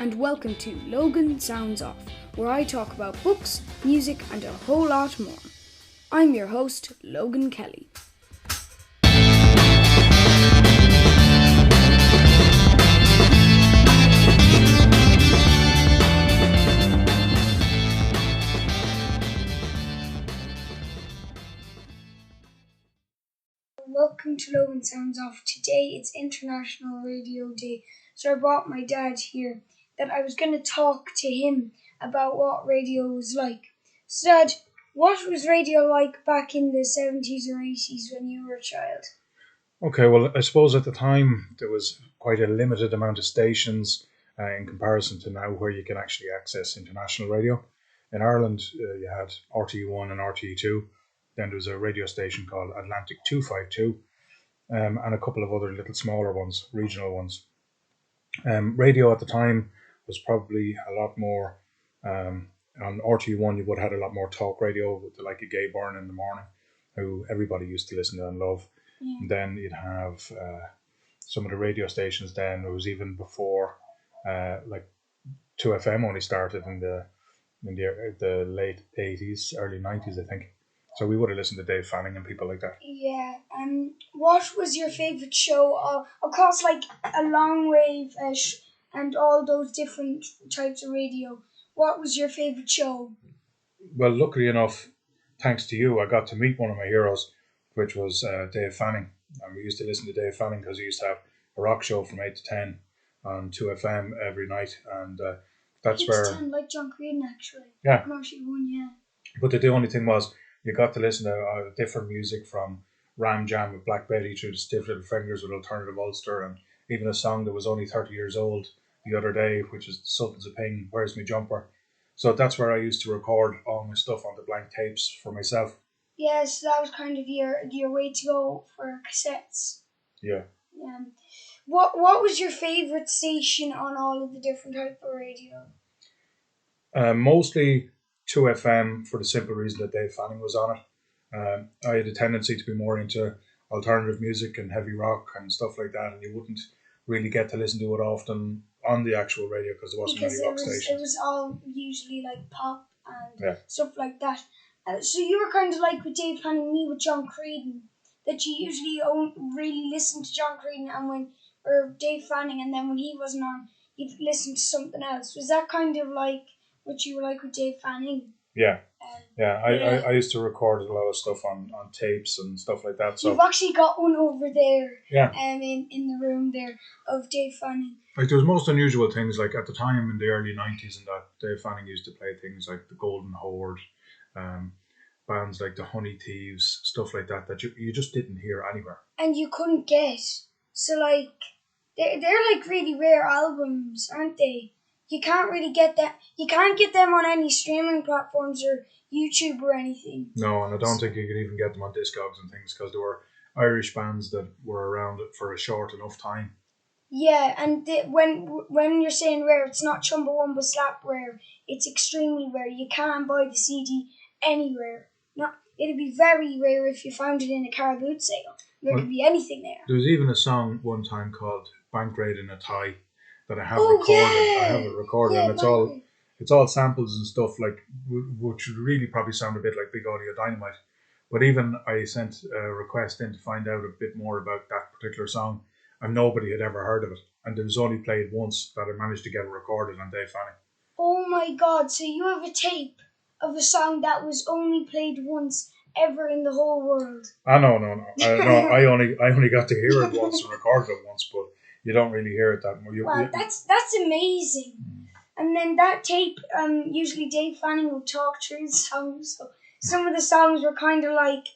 and welcome to Logan Sounds Off, where I talk about books, music, and a whole lot more. I'm your host, Logan Kelly. Welcome to Logan Sounds Off. Today it's International Radio Day, so I brought my dad here that I was going to talk to him about what radio was like. So Dad, what was radio like back in the 70s or 80s when you were a child? Okay, well, I suppose at the time there was quite a limited amount of stations in comparison to now where you can actually access international radio. In Ireland, you had RTE1 and RTE2. Then there was a radio station called Atlantic 252 and a couple of other little smaller ones, regional ones. Radio at the time was probably a lot more, on RTE1 you would have had a lot more talk radio with like a Gay Byrne in the morning, who everybody used to listen to and love. Yeah. And then you'd have some of the radio stations then, it was even before like 2FM only started in the late 80s, early 90s I think. So we would have listened to Dave Fanning and people like that. Yeah. What was your favourite show across like a long wave and all those different types of radio? What was your favourite show? Well, luckily enough, thanks to you, I got to meet one of my heroes, which was Dave Fanning. And we used to listen to Dave Fanning because he used to have a rock show from 8 to 10 on 2FM every night. And that's 8 where... to 10, like John Creedon actually. Yeah. Commercial one, yeah. But the only thing was, you got to listen to different music from Ram Jam with Black Betty through the Stiff Little Fingers with Alternative Ulster, and even a song that was only 30 years old the other day, which is Sultans of Ping, Where's My Jumper. So that's where I used to record all my stuff onto blank tapes for myself. Yeah, so that was kind of your way to go for cassettes. Yeah. What was your favourite station on all of the different type of radio? Mostly 2FM for the simple reason that Dave Fanning was on it. I had a tendency to be more into alternative music and heavy rock and stuff like that, and you wouldn't really get to listen to it often on the actual radio because there wasn't many rock stations. It was all usually like pop and stuff like that. So you were kind of like with Dave Fanning, me with John Creedon, that you usually really listen to John Creedon or Dave Fanning, and then when he wasn't on, you'd listen to something else. Was that kind of like what you were like with Dave Fanning? Yeah. I used to record a lot of stuff on tapes and stuff like that. So you've actually got one over there. Yeah. In the room there of Dave Fanning. Like there was most unusual things, like at the time in the early 90s and that, Dave Fanning used to play things like the Golden Horde, bands like the Honey Thieves, stuff like that you just didn't hear anywhere. And you couldn't get. So like they're like really rare albums, aren't they? You can't really get that. You can't get them on any streaming platforms or YouTube or anything. No, and I don't think you could even get them on Discogs and things because there were Irish bands that were around for a short enough time. Yeah, and when you're saying rare, it's not Chumbawamba Slap rare. It's extremely rare. You can't buy the CD anywhere. It'd be very rare if you found it in a car boot sale. There could be anything there. There was even a song one time called Bank Raid in a Tie that I have recorded. Yeah. I have it recorded, and it's all samples and stuff like which really probably sound a bit like Big Audio Dynamite. But even I sent a request in to find out a bit more about that particular song, and nobody had ever heard of it. And it was only played once that I managed to get it recorded on Dave Fanning. Oh my God! So you have a tape of a song that was only played once ever in the whole world? No. I only got to hear it once and recorded it once, but you don't really hear it that much. Wow, that's amazing. And then that tape, usually Dave Fanning would talk through the songs. So some of the songs were kind of like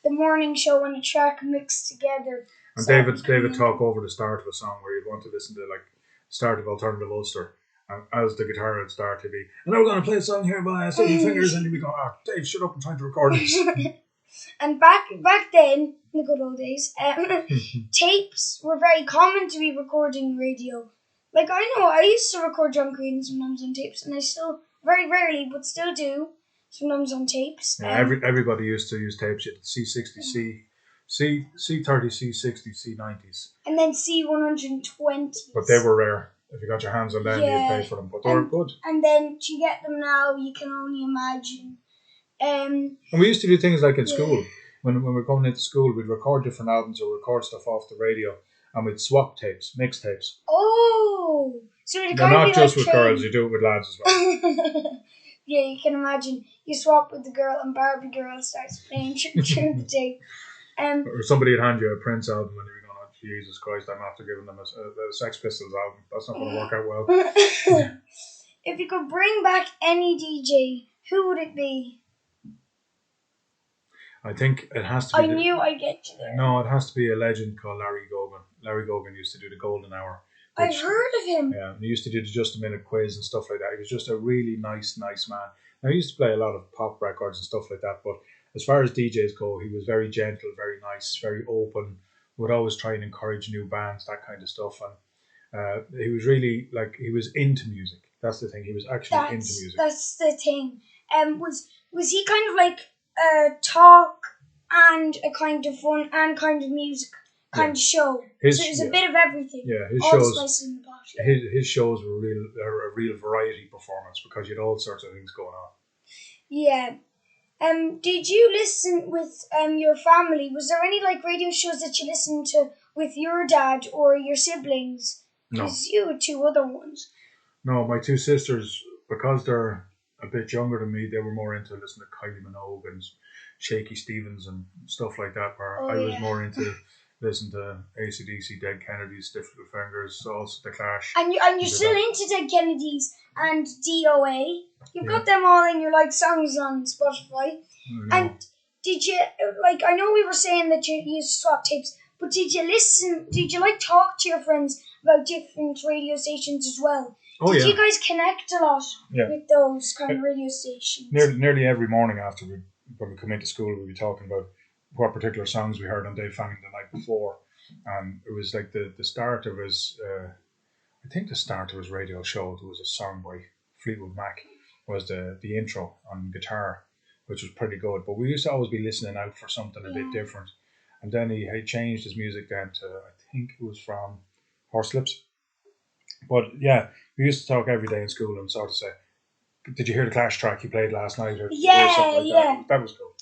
the morning show and a track mixed together. And so David talk over the start of a song where you'd want to listen to like the start of Alternative Ulster. And as the guitar would start to be, and now we're going to play a song here by Seven Fingers, and you'd be going, Dave, shut up, I'm trying to record this. And back then, in the good old days, tapes were very common to be recording radio. Like I used to record John Creedon sometimes on tapes, and I still, very rarely, but still do, sometimes on tapes. Yeah, everybody used to use tapes. You had C60, C30, C60, C90s. And then C120. But they were rare. if you got your hands on them, you'd pay for them. But they were good. And then to get them now, you can only imagine. And we used to do things like in school. When we were going into school, we'd record different albums or record stuff off the radio, and we'd swap tapes, mixtapes. Oh, so it kind of not just with girls, you do it with lads as well. Yeah, you can imagine. You swap with the girl, and Barbie Girl starts playing through the tape. Or somebody would hand you a Prince album, and you're going, Jesus Christ, I'm after giving them a Sex Pistols album. That's not going to work out well. If you could bring back any DJ, who would it be? I think it has to be... I knew I'd get you there. No, it has to be a legend called Larry Gogan. Larry Gogan used to do the Golden Hour. I've heard of him. Yeah, he used to do the Just a Minute quiz and stuff like that. He was just a really nice man. Now, he used to play a lot of pop records and stuff like that, but as far as DJs go, he was very gentle, very nice, very open, would always try and encourage new bands, that kind of stuff. And he was really, he was into music. That's the thing. He was actually into music. That's the thing. Was he kind of like talk and a kind of fun and kind of music kind of show? So it was a bit of everything. Yeah, his shows were a real variety performance because you had all sorts of things going on. Yeah. Did you listen with your family? Was there any radio shows that you listened to with your dad or your siblings? No. Because you had two other ones. No, my two sisters, because they're a bit younger than me, they were more into listening to Kylie Minogue and Shaky Stevens and stuff like that, where I was more into listening to AC/DC, Dead Kennedys, Stiff Little Fingers, also The Clash. And you're still into Dead Kennedys and DOA. You've got them all in your songs on Spotify. And did you I know we were saying that you used to swap tapes, but did you talk to your friends about different radio stations as well? Did you guys connect a lot with those kind of radio stations? Nearly every morning when we come into school, we'd be talking about what particular songs we heard on Dave Fanning the night before. And it was the start of his, I think the start of his radio show, there was a song by Fleetwood Mac, was the intro on guitar, which was pretty good. But we used to always be listening out for something a bit different. And then he had changed his music then to, I think it was from Horselips. But yeah, we used to talk every day in school and sort of say, did you hear the Clash track you played last night? Or something like that was cool.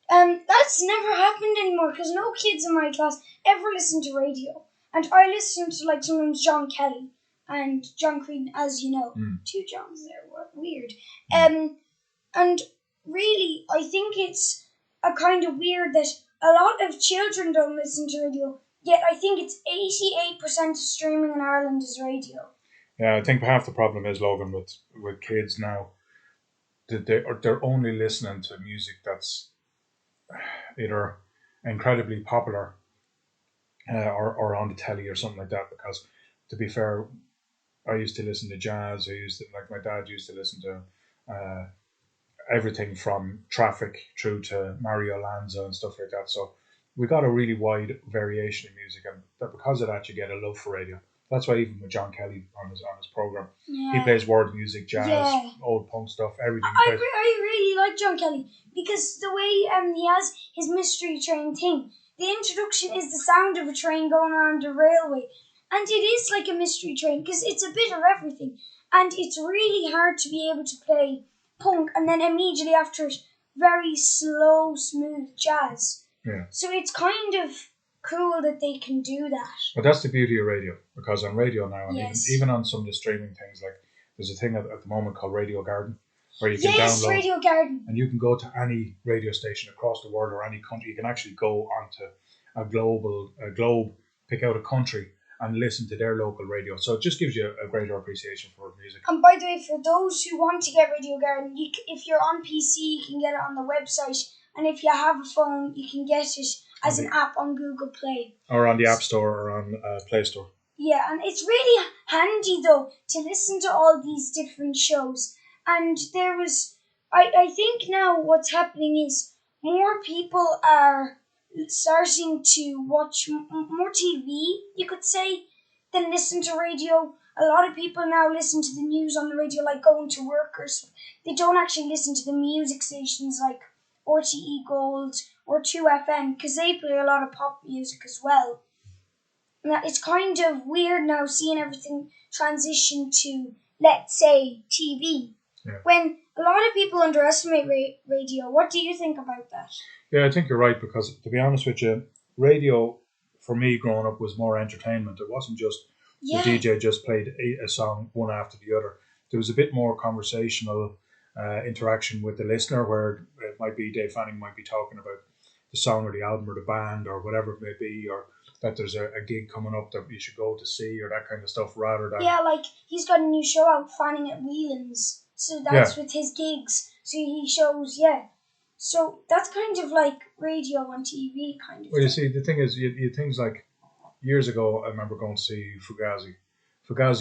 That's never happened anymore because no kids in my class ever listen to radio. And I listen to sometimes John Kelly and John Creedon, as you know. Two Johns there, what weird. And really, I think it's a kind of weird that a lot of children don't listen to radio, yet I think it's 88% of streaming in Ireland is radio. Yeah, I think half the problem is, Logan, with kids now, that they're only listening to music that's either incredibly popular or on the telly or something like that. Because, to be fair, I used to listen to jazz. My dad used to listen to everything from Traffic through to Mario Lanza and stuff like that. So we got a really wide variation of music, and because of that, you get a love for radio. That's why even with John Kelly on his program, he plays world music, jazz, old punk stuff, everything. I really like John Kelly because the way he has his mystery train thing. The introduction is the sound of a train going around a railway, and it is like a mystery train because it's a bit of everything, and it's really hard to be able to play punk and then immediately after it, very slow, smooth jazz. Yeah. So it's kind of cool that they can do that. But that's the beauty of radio, because on radio now, and even on some of the streaming things, there's a thing at the moment called Radio Garden, where you can download Radio Garden, and you can go to any radio station across the world or any country. You can actually go onto a globe, pick out a country, and listen to their local radio. So it just gives you a greater appreciation for music. And by the way, for those who want to get Radio Garden, if you're on PC, you can get it on the website, and if you have a phone, you can get it as an app on Google Play. Or on the App Store or on Play Store. Yeah, and it's really handy, though, to listen to all these different shows. And I think now what's happening is more people are starting to watch more TV, you could say, than listen to radio. A lot of people now listen to the news on the radio, like going to work or so. They don't actually listen to the music stations like RTE Gold or 2FM, because they play a lot of pop music as well. it's kind of weird now seeing everything transition to, let's say, TV. Yeah. When a lot of people underestimate radio. What do you think about that? Yeah, I think you're right, because to be honest with you, radio for me growing up was more entertainment. It wasn't just the DJ just played a song one after the other. There was a bit more conversational interaction with the listener, where it might be Dave Fanning might be talking about the song or the album or the band or whatever it may be, or that there's a gig coming up that you should go to see, or that kind of stuff, rather than... Yeah, like he's got a new show out, Fanning at Whelan's. So that's with his gigs. So he shows, So that's kind of like radio on TV, kind of. Well, you see, the thing is, you things like years ago, I remember going to see Fugazi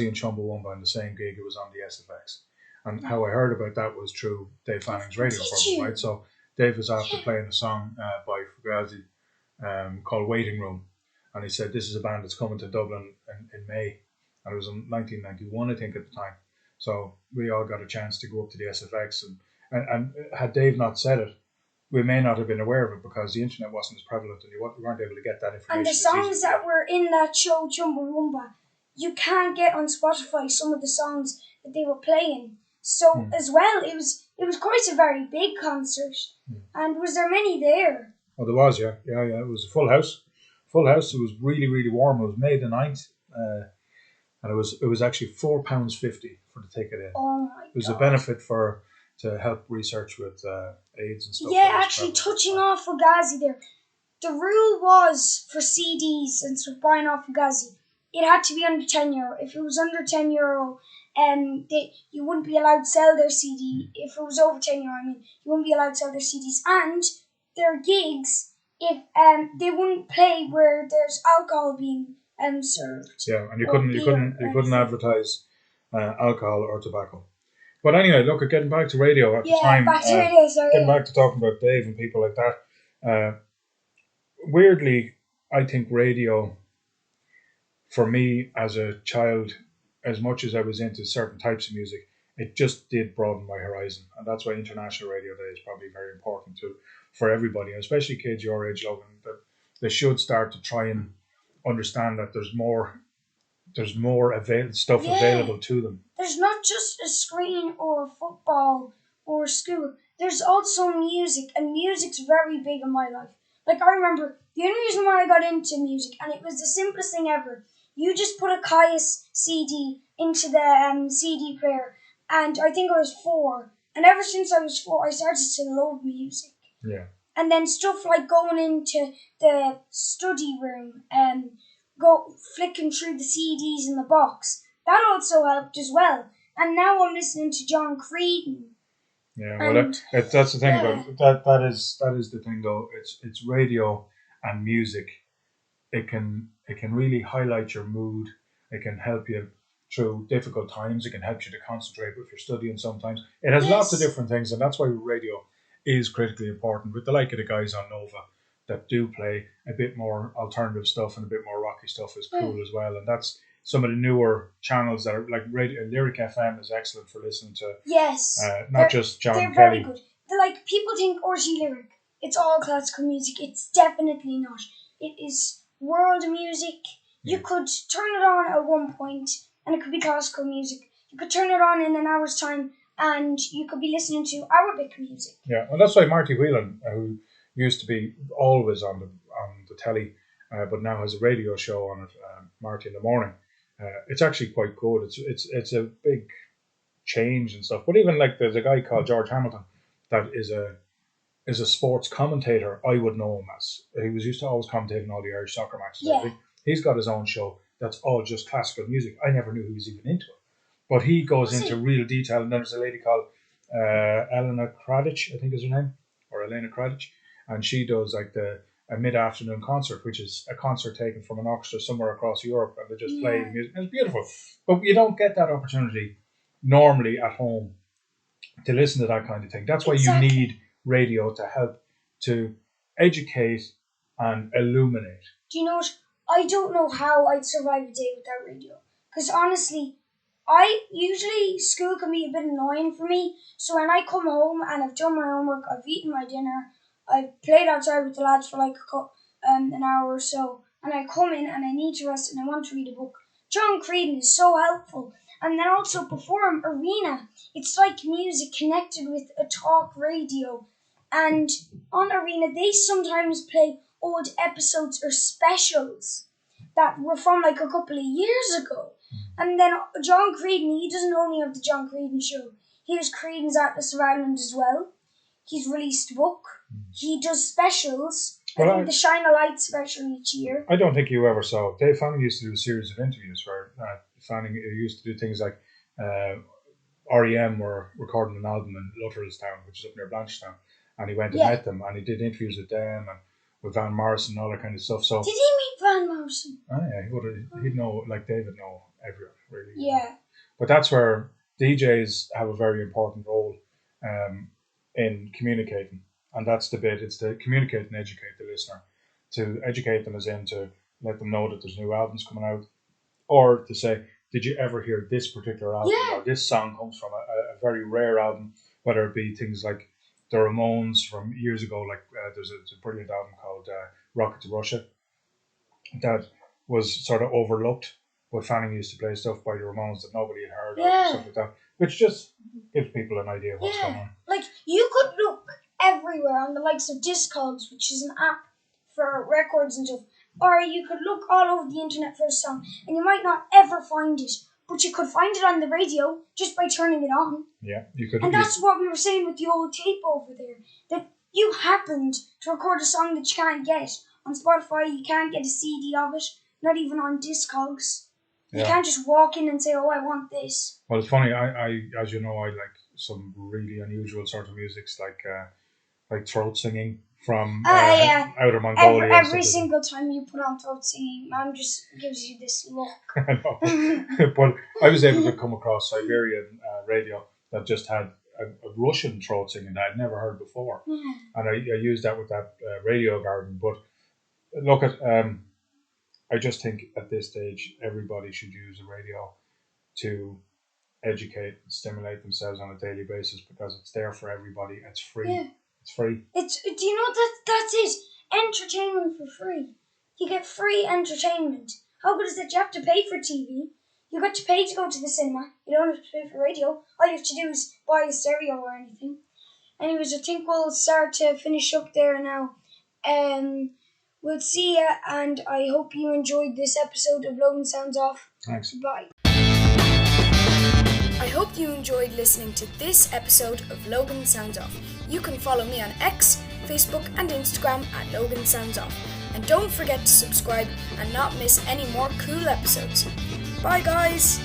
and Chumbawamba in the same gig. It was on the SFX, and how I heard about that was through Dave Fanning's radio program, right? So Dave was after playing a song by Fugazi called "Waiting Room," and he said, "This is a band that's coming to Dublin in May," and it was in 1991, I think, at the time. So we all got a chance to go up to the SFX, and had Dave not said it, we may not have been aware of it, because the internet wasn't as prevalent and we weren't able to get that information. And the songs that were in that show, Chumbawamba, you can't get on Spotify some of the songs that they were playing. So as well, it was quite a very big concert. And was there many there? Oh, there was, yeah. It was a full house. It was really, really warm. It was May the 9th. And it was actually £4.50 for the ticket in. Oh my God. It was a benefit to help research with AIDS and stuff. Yeah, actually touching off Fugazi there. The rule was for CDs and stuff buying off Fugazi, it had to be under €10. If it was under €10, you wouldn't be allowed to sell their CD. If it was over €10, you wouldn't be allowed to sell their CDs. And their gigs, if they wouldn't play where there's alcohol being served. Yeah, and you couldn't advertise alcohol or tobacco. But anyway, look, getting back to radio at the time. Back to radio, sorry. Getting back to talking about Dave and people like that. Weirdly, I think radio, for me as a child, as much as I was into certain types of music, it just did broaden my horizon. And that's why International Radio Day is probably very important for everybody, and especially kids your age, Logan, that they should start to try and understand that there's more stuff available to them. There's not just a screen or football or school. There's also music, and music's very big in my life. Like, I remember the only reason why I got into music, and it was the simplest thing ever. You just put a Caius CD into the CD player, and I think I was 4. And ever since I was 4, I started to love music. Yeah. And then stuff like going into the study room and go flicking through the CDs in the box. That also helped as well. And now I'm listening to John Creedon. Yeah, well, that's the thing about it. That is the thing, though. It's radio and music. It can really highlight your mood. It can help you through difficult times. It can help you to concentrate if you're studying sometimes. It has lots of different things, and that's why radio is critically important. With the like of the guys on Nova that do play a bit more alternative stuff and a bit more rocky stuff is cool as well. And that's some of the newer channels that are like Lyric FM is excellent for listening to. Yes. Not just John Kelly. They're very good. Like, people think RT Lyric, it's all classical music. It's definitely not. It is world music. You could turn it on at one point and it could be classical music. You could turn it on in an hour's time and you could be listening to Arabic music. Yeah, well, that's why Marty Whelan, who used to be always on the telly, but now has a radio show on it, Marty in the Morning. It's actually quite good. It's a big change and stuff. But even like there's a guy called George Hamilton that is a sports commentator. I would know him as. He was used to always commentating all the Irish soccer matches. Yeah. He's got his own show that's all just classical music. I never knew he was even into it. But he goes into real detail. And then there's a lady called Elena Kradich, I think is her name, or Elena Kradich, and she does like a mid-afternoon concert, which is a concert taken from an orchestra somewhere across Europe, and they just play music. And it's beautiful. But you don't get that opportunity normally at home to listen to that kind of thing. That's why you need radio to help to educate and illuminate. Do you know what? I don't know how I'd survive a day without radio. Because honestly, usually school can be a bit annoying for me. So when I come home and I've done my homework, I've eaten my dinner, I've played outside with the lads for like an hour or so, and I come in and I need to rest and I want to read a book, John Creedon is so helpful. And then also Perform Arena. It's like music connected with a talk radio. And on Arena, they sometimes play old episodes or specials that were from like a couple of years ago. And then John Creedon, he doesn't only have the John Creedon Show. He has Creedon's Atlas of Ireland as well. He's released a book. He does specials. I think the Shine a Light special each year. I don't think you ever saw. Dave Fanning used to do a series of interviews where Fanning used to do things like REM were recording an album in Lutterellstown, which is up near Blanchetown, and he went and met them, and he did interviews with them and with Van Morrison and all that kind of stuff. So did he meet Van Morrison? Oh yeah, he'd know, like David know everyone really. Yeah. But that's where DJs have a very important role in communicating. And that's the bit, it's to communicate and educate the listener. To educate them as in to let them know that there's new albums coming out. Or to say, did you ever hear this particular album? Yeah. Or this song comes from a very rare album, whether it be things like the Ramones from years ago, like there's a brilliant album called Rocket to Russia that was sort of overlooked. But Fanning used to play stuff by the Ramones that nobody had heard of and stuff like that, which just gives people an idea of what's going on. Like, you could look everywhere on the likes of Discogs, which is an app for records and stuff, or you could look all over the internet for a song, and you might not ever find it, but you could find it on the radio just by turning it on. Yeah, you could. And that's what we were saying with the old tape over there, that you happened to record a song that you can't get on Spotify. You can't get a CD of it, not even on Discogs. You can't just walk in and say, oh, I want this. Well, it's funny, I as you know, I like some really unusual sort of musics, like throat singing from Outer Mongolia. Every single time you put on throat singing, man just gives you this look. I know. But I was able to come across Siberian radio that just had a Russian throat singing that I'd never heard before. Yeah. And I used that with that radio garden. But look at... I just think at this stage, everybody should use the radio to educate and stimulate themselves on a daily basis because it's there for everybody. It's free. Yeah. It's free. Do you know that's it? Entertainment for free. You get free entertainment. How good is that? You have to pay for TV. You got to pay to go to the cinema. You don't have to pay for radio. All you have to do is buy a stereo or anything. Anyways, I think we'll start to finish up there now. We'll see ya, and I hope you enjoyed this episode of Logan Sounds Off. Thanks. Bye. I hope you enjoyed listening to this episode of Logan Sounds Off. You can follow me on X, Facebook, and Instagram at Logan Sounds Off. And don't forget to subscribe and not miss any more cool episodes. Bye, guys!